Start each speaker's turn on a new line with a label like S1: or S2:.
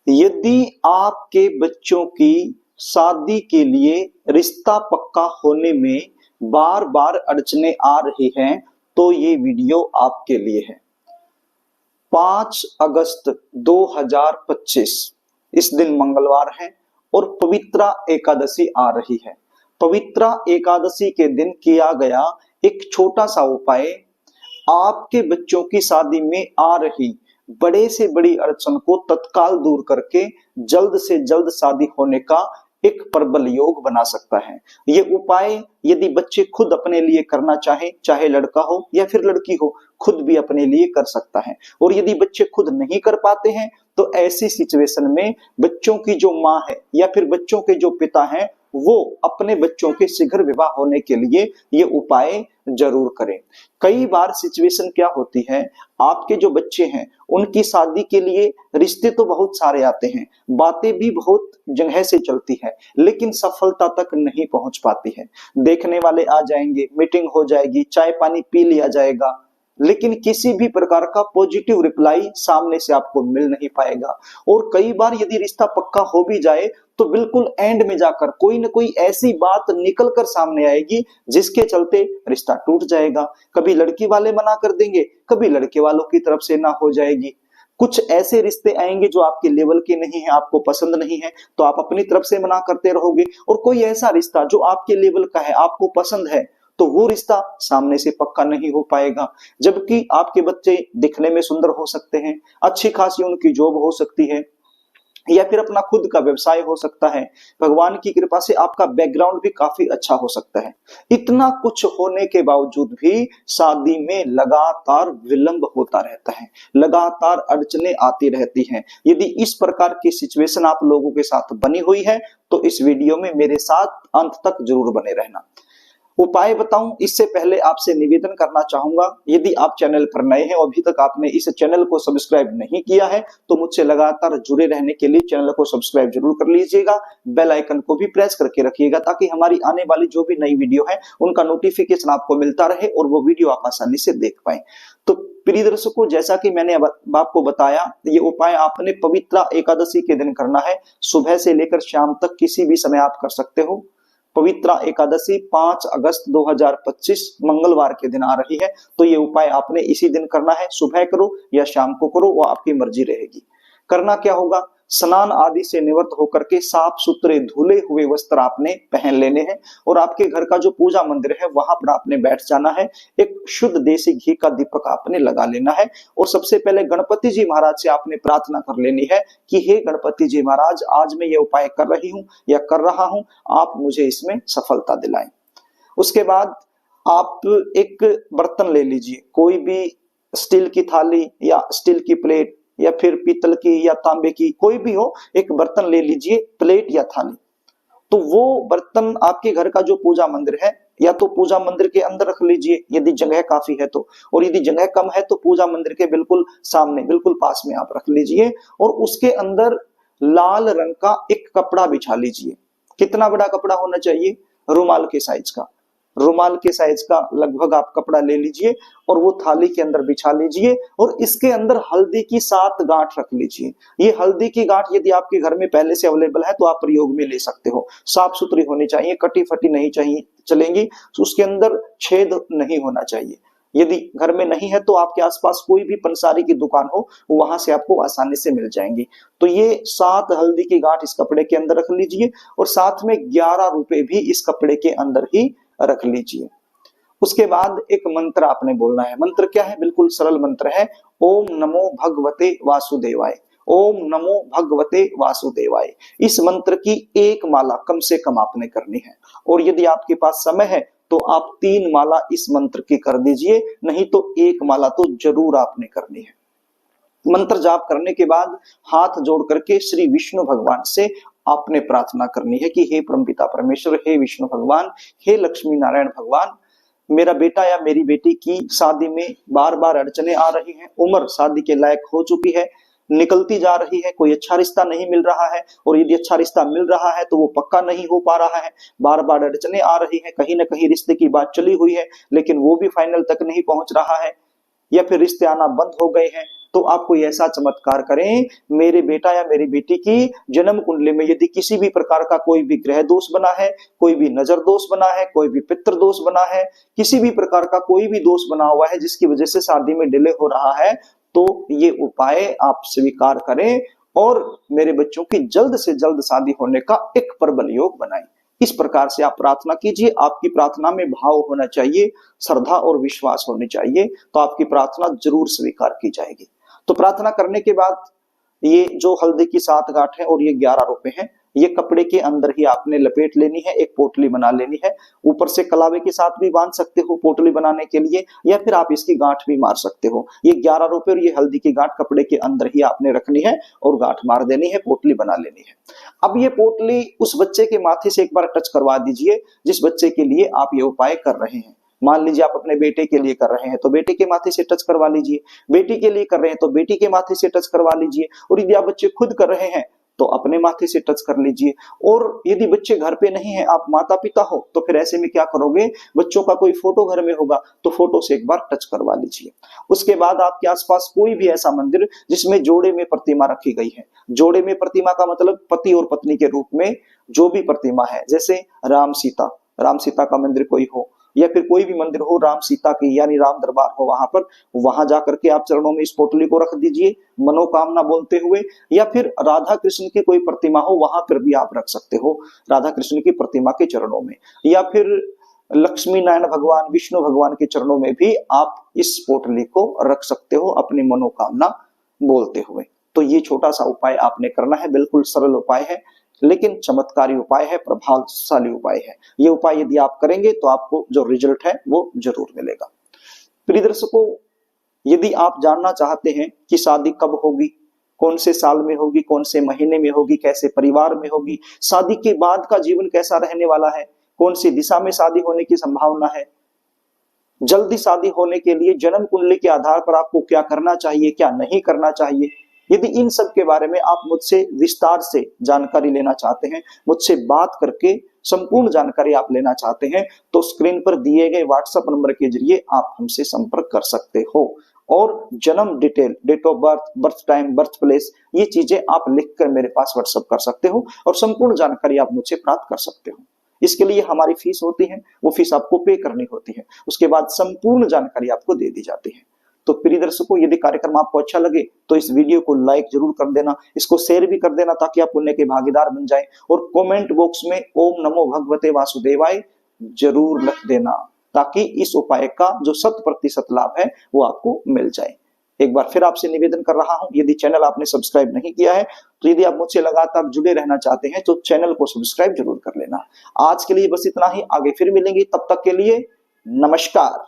S1: यदि आपके बच्चों की शादी के लिए रिश्ता पक्का होने में बार बार अड़चने आ रही हैं तो ये वीडियो आपके लिए है। 5 अगस्त 2025 इस दिन मंगलवार है और पवित्रा एकादशी आ रही है। पवित्रा एकादशी के दिन किया गया एक छोटा सा उपाय आपके बच्चों की शादी में आ रही बड़े से बड़ी अड़चन को तत्काल दूर करके जल्द से जल्द शादी होने का एक प्रबल योग बना सकता है। ये उपाय यदि बच्चे खुद अपने लिए करना चाहे, चाहे लड़का हो या फिर लड़की हो, खुद भी अपने लिए कर सकता है। और यदि बच्चे खुद नहीं कर पाते हैं तो ऐसी सिचुएशन में बच्चों की जो माँ है या फिर बच्चों के जो पिता हैं वो अपने बच्चों के शीघ्र विवाह होने के लिए ये उपाय जरूर करें। कई बार सिचुएशन क्या होती है, आपके जो बच्चे हैं उनकी शादी के लिए रिश्ते तो बहुत सारे आते हैं, बातें भी बहुत जगह से चलती है, लेकिन सफलता तक नहीं पहुंच पाती है। देखने वाले आ जाएंगे, मीटिंग हो जाएगी, चाय पानी पी लिया जाएगा, लेकिन किसी भी प्रकार का पॉजिटिव रिप्लाई सामने से आपको मिल नहीं पाएगा। और कई बार यदि रिश्ता पक्का हो भी जाए तो बिल्कुल एंड में जाकर कोई ना कोई ऐसी बात निकल कर सामने आएगी जिसके चलते रिश्ता टूट जाएगा। कभी लड़की वाले मना कर देंगे, कभी लड़के वालों की तरफ से ना हो जाएगी। कुछ ऐसे रिश्ते आएंगे जो आपके लेवल के नहीं है, आपको पसंद नहीं है, तो आप अपनी तरफ से मना करते रहोगे। और कोई ऐसा रिश्ता जो आपके लेवल का है, आपको पसंद है, तो वो रिश्ता सामने से पक्का नहीं हो पाएगा। जबकि आपके बच्चे दिखने में सुंदर हो सकते हैं, अच्छी खासी उनकी जॉब हो सकती है या फिर अपना खुद का व्यवसाय हो सकता है, भगवान की कृपा से आपका बैकग्राउंड भी काफी अच्छा हो सकता है। इतना कुछ होने के बावजूद भी शादी में लगातार विलंब होता रहता है, लगातार अड़चने आती रहती हैं। यदि इस प्रकार की सिचुएशन आप लोगों के साथ बनी हुई है तो इस वीडियो में मेरे साथ अंत तक जरूर बने रहना। उपाय बताऊं इससे पहले आपसे निवेदन करना चाहूंगा, यदि आप चैनल पर नए हैं और अभी तक आपने इस चैनल को सब्सक्राइब नहीं किया है तो मुझसे लगातार जुड़े रहने के लिए चैनल को सब्सक्राइब जरूर कर लीजिएगा। बेल आइकन को भी प्रेस करके रखिएगा ताकि हमारी आने वाली जो भी नई वीडियो है उनका नोटिफिकेशन आपको मिलता रहे और वो वीडियो आप आसानी से देख पाए। तो प्रिय दर्शकों, जैसा कि मैंने आपको बताया, ये उपाय आपने पवित्रा एकादशी के दिन करना है। सुबह से लेकर शाम तक किसी भी समय आप कर सकते हो। पवित्रा एकादशी 5 अगस्त 2025 मंगलवार के दिन आ रही है, तो ये उपाय आपने इसी दिन करना है। सुबह करो या शाम को करो, वो आपकी मर्जी रहेगी। करना क्या होगा, स्नान आदि से निवृत्त होकर के साफ सुथरे धुले हुए वस्त्र आपने पहन लेने हैं और आपके घर का जो पूजा मंदिर है वहां पर आपने बैठ जाना है। एक शुद्ध देसी घी का दीपक आपने लगा लेना है और सबसे पहले गणपति जी महाराज से आपने प्रार्थना कर लेनी है कि हे गणपति जी महाराज, आज मैं ये उपाय कर रही हूँ या कर रहा हूँ, आप मुझे इसमें सफलता दिलाएं। उसके बाद आप एक बर्तन ले लीजिए, कोई भी स्टील की थाली या स्टील की प्लेट या फिर पीतल की या तांबे की, कोई भी हो, एक बर्तन ले लीजिए, प्लेट या थाली। तो वो बर्तन आपके घर का जो पूजा मंदिर है या तो पूजा मंदिर के अंदर रख लीजिए यदि जगह काफी है तो, और यदि जगह कम है तो पूजा मंदिर के बिल्कुल सामने, बिल्कुल पास में आप रख लीजिए और उसके अंदर लाल रंग का एक कपड़ा बिछा लीजिए। कितना बड़ा कपड़ा होना चाहिए, रुमाल के साइज का, रुमाल के साइज का लगभग आप कपड़ा ले लीजिए और वो थाली के अंदर बिछा लीजिए और इसके अंदर हल्दी की 7 गांठ रख लीजिए। ये हल्दी की गांठ यदि आपके घर में पहले से अवेलेबल है तो आप प्रयोग में ले सकते हो। साफ सुथरी होनी चाहिए, कटी फटी नहीं चाहिए चलेंगी, उसके अंदर छेद नहीं होना चाहिए। यदि घर में नहीं है तो आपके आसपास कोई भी पंसारी की दुकान हो वहां से आपको आसानी से मिल जाएंगी। तो ये 7 हल्दी की गांठ इस कपड़े के अंदर रख लीजिए और साथ में 11 रुपए भी इस कपड़े के अंदर ही रख लीजिए। उसके बाद एक मंत्र आपने बोलना है। मंत्र क्या है, बिल्कुल सरल मंत्र है, ओम नमो भगवते वासुदेवाय, ओम नमो भगवते वासुदेवाय। इस मंत्र की एक माला कम से कम आपने करनी है और यदि आपके पास समय है तो आप 3 माला इस मंत्र की कर दीजिए, नहीं तो 1 माला तो जरूर आपने करनी है। मंत्र जाप करने के बाद हाथ जोड़ करके श्री विष्णु भगवान से आपने प्रार्थना करनी है कि हे परमपिता परमेश्वर, हे विष्णु भगवान, हे लक्ष्मी नारायण भगवान, मेरा बेटा या मेरी बेटी की शादी में बार बार अड़चने आ रही हैं, उम्र शादी के लायक हो चुकी है, निकलती जा रही है, कोई अच्छा रिश्ता नहीं मिल रहा है और यदि अच्छा रिश्ता मिल रहा है तो वो पक्का नहीं हो पा रहा है, बार बार अड़चने आ रही है, कहीं ना कहीं रिश्ते की बात चली हुई है लेकिन वो भी फाइनल तक नहीं पहुंच रहा है या फिर रिश्ते आना बंद हो गए हैं। तो आप कोई ऐसा चमत्कार करें, मेरे बेटा या मेरी बेटी की जन्म कुंडली में यदि किसी भी प्रकार का कोई भी ग्रह दोष बना है, कोई भी नजर दोष बना है, कोई भी पितृ दोष बना है, किसी भी प्रकार का कोई भी दोष बना हुआ है जिसकी वजह से शादी में डिले हो रहा है, तो ये उपाय आप स्वीकार करें और मेरे बच्चों की जल्द से जल्द शादी होने का एक प्रबल योग बनाएं। इस प्रकार से आप प्रार्थना कीजिए। आपकी प्रार्थना में भाव होना चाहिए, श्रद्धा और विश्वास होनी चाहिए, तो आपकी प्रार्थना जरूर स्वीकार की जाएगी। तो प्रार्थना करने के बाद ये जो हल्दी की 7 गांठ है और ये 11 रुपए हैं, ये कपड़े के अंदर ही आपने लपेट लेनी है, एक पोटली बना लेनी है। ऊपर से कलावे के साथ भी बांध सकते हो पोटली बनाने के लिए, या फिर आप इसकी गांठ भी मार सकते हो। ये 11 रुपए और ये हल्दी की गांठ कपड़े के अंदर ही आपने रखनी है और गांठ मार देनी है, पोटली बना लेनी है। अब ये पोटली उस बच्चे के माथे से एक बार टच करवा दीजिए जिस बच्चे के लिए आप ये उपाय कर रहे हैं। मान लीजिए आप अपने बेटे के लिए कर रहे हैं तो बेटे के माथे से टच करवा लीजिए, बेटी के लिए कर रहे हैं तो बेटी के माथे से टच करवा लीजिए, और यदि आप बच्चे खुद कर रहे हैं तो अपने माथे से टच कर लीजिए। और यदि बच्चे घर पे नहीं है, आप माता पिता हो, तो फिर ऐसे में क्या करोगे, बच्चों का कोई फोटो घर में होगा तो फोटो से एक बार टच करवा लीजिए। उसके बाद आपके आसपास कोई भी ऐसा मंदिर जिसमें जोड़े में प्रतिमा रखी गई है, जोड़े में प्रतिमा का मतलब पति और पत्नी के रूप में जो भी प्रतिमा है, जैसे राम सीता का मंदिर कोई हो, या फिर कोई भी मंदिर हो राम सीता की, यानी राम दरबार हो, वहां जाकर के आप चरणों में इस पोटली को रख दीजिए मनोकामना बोलते हुए। या फिर राधा कृष्ण की कोई प्रतिमा हो, वहां पर भी आप रख सकते हो राधा कृष्ण की प्रतिमा के चरणों में, या फिर लक्ष्मी नारायण भगवान, विष्णु भगवान के चरणों में भी आप इस पोटली को रख सकते हो अपनी मनोकामना बोलते हुए। तो ये छोटा सा उपाय आपने करना है, बिल्कुल सरल उपाय है लेकिन चमत्कारी उपाय है, प्रभावशाली उपाय है। ये उपाय यदि आप करेंगे तो आपको जो रिजल्ट है वो जरूर मिलेगा। प्रिय दर्शकों, यदि आप जानना चाहते हैं कि शादी कब होगी, कौन से साल में होगी, कौन से महीने में होगी, कैसे परिवार में होगी, शादी के बाद का जीवन कैसा रहने वाला है, कौन सी दिशा में शादी होने की संभावना है, जल्दी शादी होने के लिए जन्म कुंडली के आधार पर आपको क्या करना चाहिए, क्या नहीं करना चाहिए, यदि इन सब के बारे में आप मुझसे विस्तार से जानकारी लेना चाहते हैं, मुझसे बात करके संपूर्ण जानकारी आप लेना चाहते हैं, तो स्क्रीन पर दिए गए व्हाट्सएप नंबर के जरिए आप हमसे संपर्क कर सकते हो। और जन्म detail, date of birth, birth time, birth place, ये चीजें आप लिखकर मेरे पास व्हाट्सएप कर सकते हो और संपूर्ण जानकारी आप मुझसे प्राप्त कर सकते हो। इसके लिए हमारी फीस होती है, वो फीस आपको पे करनी होती है, उसके बाद संपूर्ण जानकारी आपको दे दी जाती है। तो प्रिय दर्शकों, यदि कार्यक्रम आपको अच्छा लगे तो इस वीडियो को लाइक जरूर कर देना, इसको शेयर भी कर देना ताकि आप पुण्य के भागीदार बन जाएं, और कमेंट बॉक्स में ओम नमो भगवते वासुदेवाय जरूर लिख देना ताकि इस उपाय का जो 100% लाभ है वो आपको मिल जाए। एक बार फिर आपसे निवेदन कर रहा हूं, यदि चैनल आपने सब्सक्राइब नहीं किया है तो यदि आप मुझसे लगातार जुड़े रहना चाहते हैं तो चैनल को सब्सक्राइब जरूर कर लेना। आज के लिए बस इतना ही, आगे फिर मिलेंगे, तब तक के लिए नमस्कार।